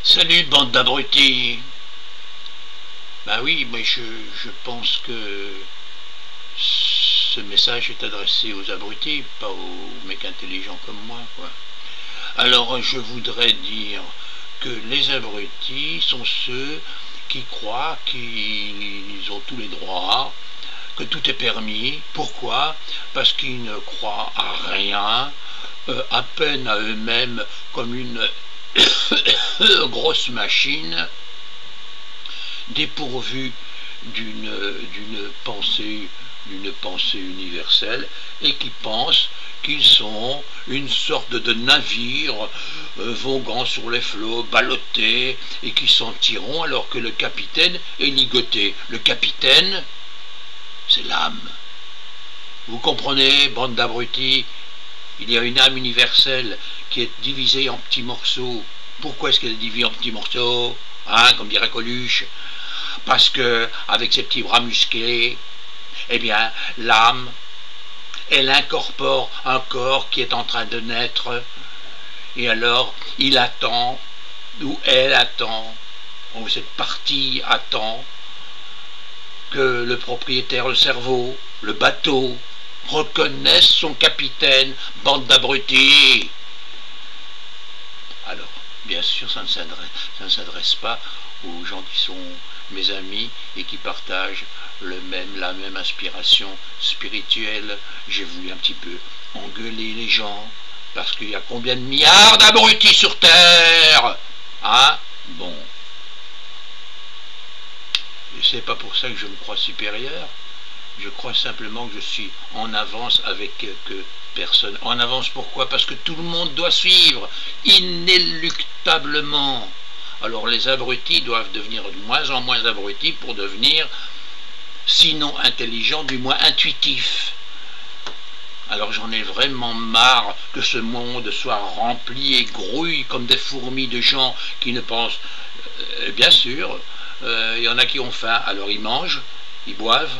Salut, bande d'abrutis. Bah oui, mais je pense que ce message est adressé aux abrutis, pas aux mecs intelligents comme moi, quoi. Alors, je voudrais dire que les abrutis sont ceux qui croient qu'ils ont tous les droits, que tout est permis. Pourquoi? Parce qu'ils ne croient à rien, à peine à eux-mêmes, comme une grosse machine dépourvue d'une pensée universelle, et qui pensent qu'ils sont une sorte de navire voguant sur les flots, ballottés, et qui s'en tireront alors que le capitaine est ligoté. Le capitaine, c'est l'âme. Vous comprenez, bande d'abrutis? Il y a une âme universelle qui est divisée en petits morceaux. Pourquoi est-ce qu'elle est divisée en petits morceaux, hein, comme dirait Coluche? Parce que, avec ses petits bras musclés, eh bien, l'âme, elle incorpore un corps qui est en train de naître, et alors, il attend, ou elle attend, ou cette partie attend, que le propriétaire, le cerveau, le bateau, reconnaisse son capitaine, bande d'abrutis. Alors, bien sûr, ça ne s'adresse pas aux gens qui sont mes amis et qui partagent la même inspiration spirituelle. J'ai voulu un petit peu engueuler les gens, parce qu'il y a combien de milliards d'abrutis sur Terre, hein? Bon. Et c'est pas pour ça que je me crois supérieur. Je crois simplement que je suis en avance avec quelques personnes. En avance, pourquoi? Parce que tout le monde doit suivre, inéluctablement. Alors les abrutis doivent devenir de moins en moins abrutis pour devenir, sinon intelligents, du moins intuitifs. Alors j'en ai vraiment marre que ce monde soit rempli et grouille comme des fourmis de gens qui ne pensent... bien sûr, il y en a qui ont faim, alors ils mangent, ils boivent.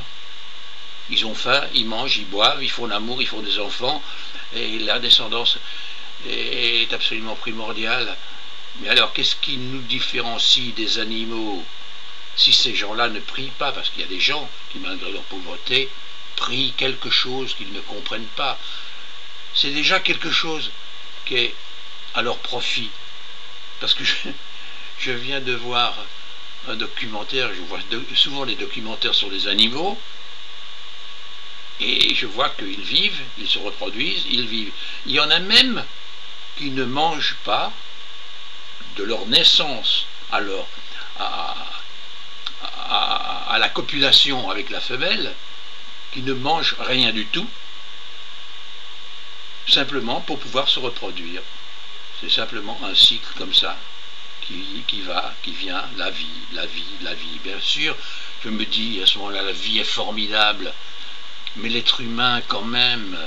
Ils ont faim, ils mangent, ils boivent, ils font l'amour, ils font des enfants, et la descendance est absolument primordiale. Mais alors, qu'est-ce qui nous différencie des animaux si ces gens-là ne prient pas? Parce qu'il y a des gens qui, malgré leur pauvreté, prient quelque chose qu'ils ne comprennent pas. C'est déjà quelque chose qui est à leur profit. Parce que je viens de voir un documentaire, je vois souvent les documentaires sur les animaux, et je vois qu'ils vivent, ils se reproduisent, ils vivent. Il y en a même qui ne mangent pas de leur naissance à la copulation avec la femelle, qui ne mangent rien du tout, simplement pour pouvoir se reproduire. C'est simplement un cycle comme ça, qui va, qui vient, la vie, la vie, la vie. Bien sûr, je me dis à ce moment-là, la vie est formidable, mais l'être humain, quand même,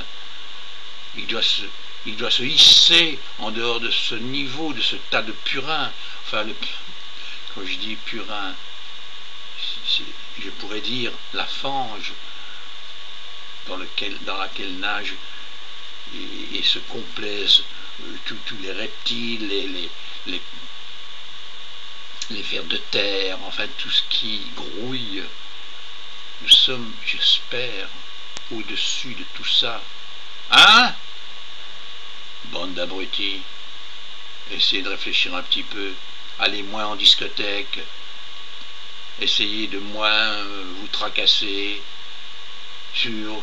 il doit se hisser en dehors de ce niveau, de ce tas de purin. Enfin, quand je dis purin, je pourrais dire la fange dans laquelle nagent et se complaisent tous les reptiles, les vers de terre, enfin tout ce qui grouille. Nous sommes, j'espère, au-dessus de tout ça. Hein? Bande d'abrutis, essayez de réfléchir un petit peu, allez moins en discothèque, essayez de moins vous tracasser sur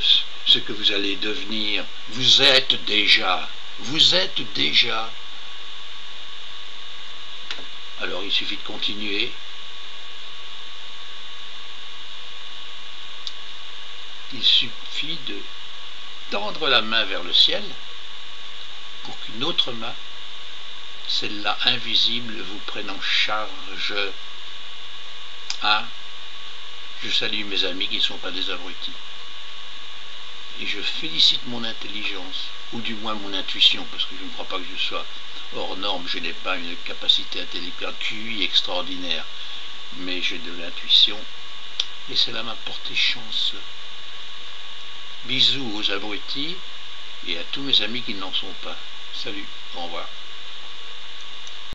ce que vous allez devenir. Vous êtes déjà. Alors il suffit de continuer. Il suffit de tendre la main vers le ciel pour qu'une autre main, celle-là invisible, vous prenne en charge. Ah, je salue mes amis qui ne sont pas des abrutis. Et je félicite mon intelligence, ou du moins mon intuition, parce que je ne crois pas que je sois hors norme, je n'ai pas une capacité intellectuelle, QI extraordinaire, mais j'ai de l'intuition, et cela m'a porté chance. Bisous aux abrutis et à tous mes amis qui n'en sont pas. Salut, au revoir.